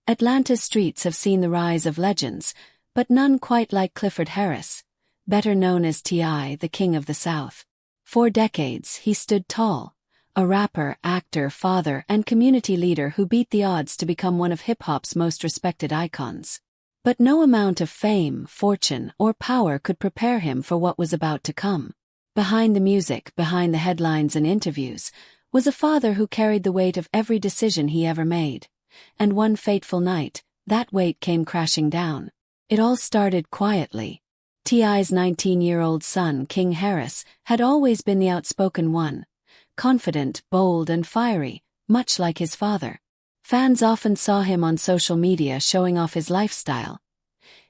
Atlanta's streets have seen the rise of legends, but none quite like Clifford Harris, better known as T.I., the King of the South. For decades, he stood tall, a rapper, actor, father, and community leader who beat the odds to become one of hip-hop's most respected icons. But no amount of fame, fortune, or power could prepare him for what was about to come. Behind the music, behind the headlines and interviews, was a father who carried the weight of every decision he ever made. And one fateful night, that weight came crashing down. It all started quietly. T.I.'s 19-year-old son, King Harris, had always been the outspoken one. Confident, bold, and fiery, much like his father. Fans often saw him on social media showing off his lifestyle,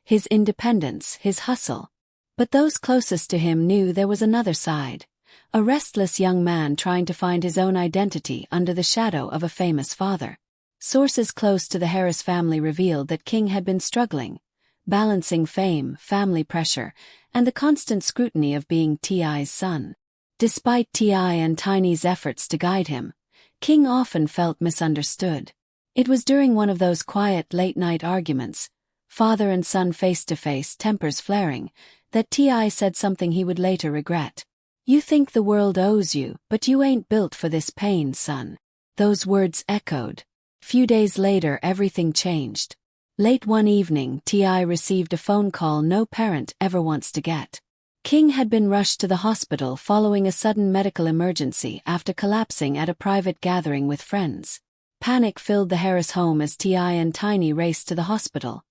his independence, his hustle. But those closest to him knew there was another side. A restless young man trying to find his own identity under the shadow of a famous father. Sources close to the Harris family revealed that King had been struggling, balancing fame, family pressure, and the constant scrutiny of being T.I.'s son. Despite T.I. and Tiny's efforts to guide him, King often felt misunderstood. It was during one of those quiet late-night arguments, father and son face-to-face, tempers flaring, that T.I. said something he would later regret. "You think the world owes you, but you ain't built for this pain, son." Those words echoed. Few days later, everything changed. Late one evening, T.I. received a phone call no parent ever wants to get. King had been rushed to the hospital following a sudden medical emergency after collapsing at a private gathering with friends. Panic filled the Harris home as T.I. and Tiny raced to the hospital,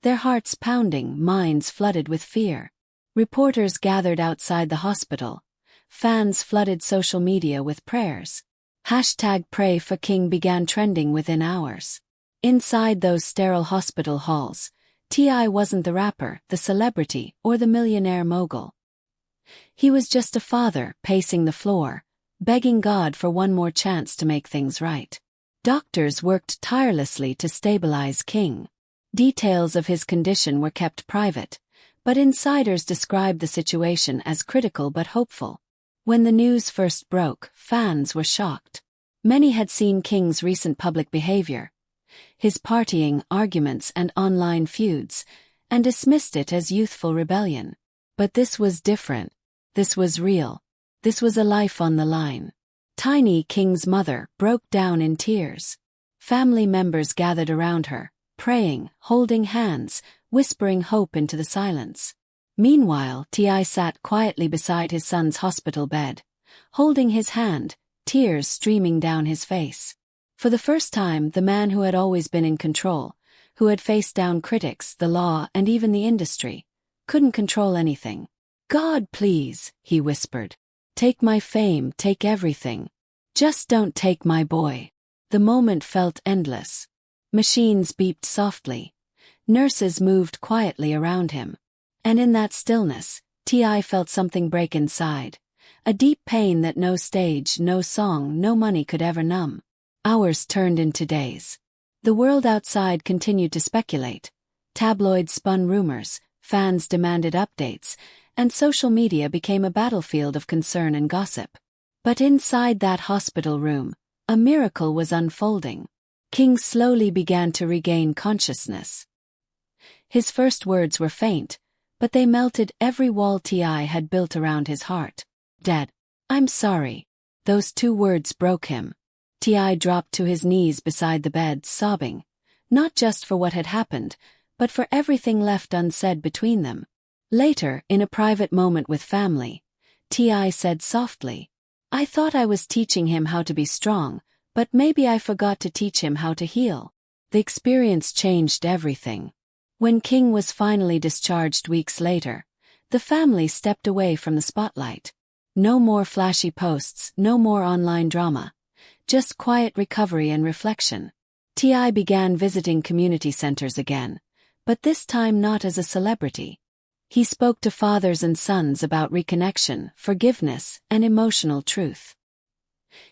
their hearts pounding, minds flooded with fear. Reporters gathered outside the hospital. Fans flooded social media with prayers. #Pray for King began trending within hours. Inside those sterile hospital halls, T.I. wasn't the rapper, the celebrity, or the millionaire mogul. He was just a father pacing the floor, begging God for one more chance to make things right. Doctors worked tirelessly to stabilize King. Details of his condition were kept private, but insiders described the situation as critical but hopeful. When the news first broke, fans were shocked. Many had seen King's recent public behavior, his partying, arguments, and online feuds, and dismissed it as youthful rebellion. But this was different. This was real. This was a life on the line. Tiny, King's mother, broke down in tears. Family members gathered around her, praying, holding hands, whispering hope into the silence. Meanwhile, T.I. sat quietly beside his son's hospital bed, holding his hand, tears streaming down his face. For the first time, the man who had always been in control, who had faced down critics, the law, and even the industry, couldn't control anything. "God, please," he whispered. "Take my fame, take everything. Just don't take my boy." The moment felt endless. Machines beeped softly. Nurses moved quietly around him. And in that stillness, T.I. felt something break inside. A deep pain that no stage, no song, no money could ever numb. Hours turned into days. The world outside continued to speculate. Tabloids spun rumors, fans demanded updates, and social media became a battlefield of concern and gossip. But inside that hospital room, a miracle was unfolding. King slowly began to regain consciousness. His first words were faint, but they melted every wall T.I. had built around his heart. "Dad, I'm sorry." Those two words broke him. T.I. dropped to his knees beside the bed, sobbing, not just for what had happened, but for everything left unsaid between them. Later, in a private moment with family, T.I. said softly, "I thought I was teaching him how to be strong, but maybe I forgot to teach him how to heal." The experience changed everything. When King was finally discharged weeks later, the family stepped away from the spotlight. No more flashy posts, no more online drama. Just quiet recovery and reflection. T.I. began visiting community centers again, but this time not as a celebrity. He spoke to fathers and sons about reconnection, forgiveness, and emotional truth.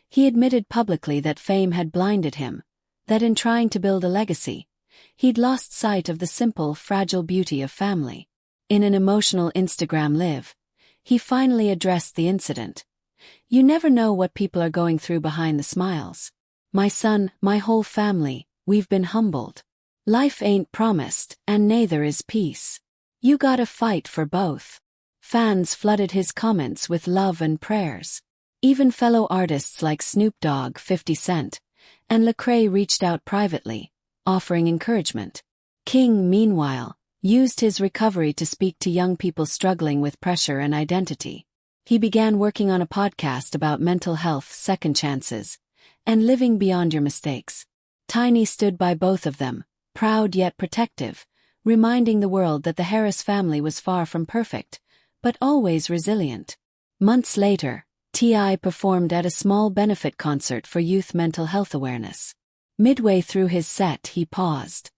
He admitted publicly that fame had blinded him, that in trying to build a legacy, he'd lost sight of the simple, fragile beauty of family. In an emotional Instagram live, he finally addressed the incident. "You never know what people are going through behind the smiles. My son, my whole family, we've been humbled. Life ain't promised, and neither is peace. You gotta fight for both. Fans flooded his comments with love and prayers. Even fellow artists like Snoop Dogg, 50 Cent, and Lecrae reached out privately, offering encouragement. King, meanwhile, used his recovery to speak to young people struggling with pressure and identity. He began working on a podcast about mental health, second chances, and living beyond your mistakes. Tiny stood by both of them, proud yet protective, reminding the world that the Harris family was far from perfect, but always resilient. Months later, T.I. performed at a small benefit concert for youth mental health awareness. Midway through his set, he paused.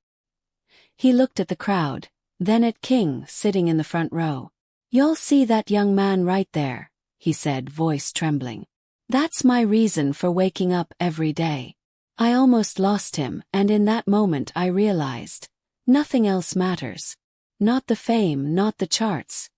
He looked at the crowd, then at King, sitting in the front row. "You'll see that young man right there," he said, voice trembling. "That's my reason for waking up every day. I almost lost him, and in that moment I realized, nothing else matters. Not the fame, not the charts.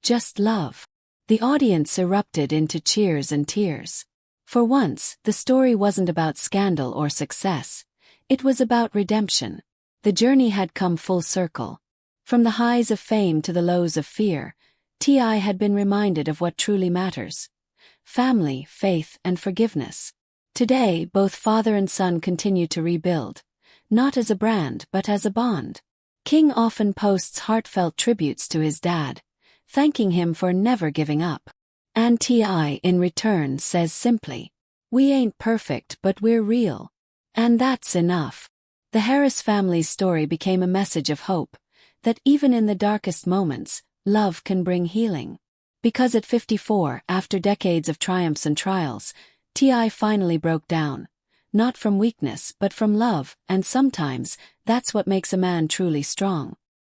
Just love." The audience erupted into cheers and tears. For once, the story wasn't about scandal or success. It was about redemption. The journey had come full circle. From the highs of fame to the lows of fear, T.I. had been reminded of what truly matters: family, faith, and forgiveness. Today, both father and son continue to rebuild, not as a brand but as a bond. King often posts heartfelt tributes to his dad, thanking him for never giving up. And T.I. in return says simply, "We ain't perfect but we're real." And that's enough. The Harris family's story became a message of hope, that even in the darkest moments, love can bring healing. Because at 54, after decades of triumphs and trials, T.I. finally broke down. Not from weakness but from love, and sometimes, that's what makes a man truly strong.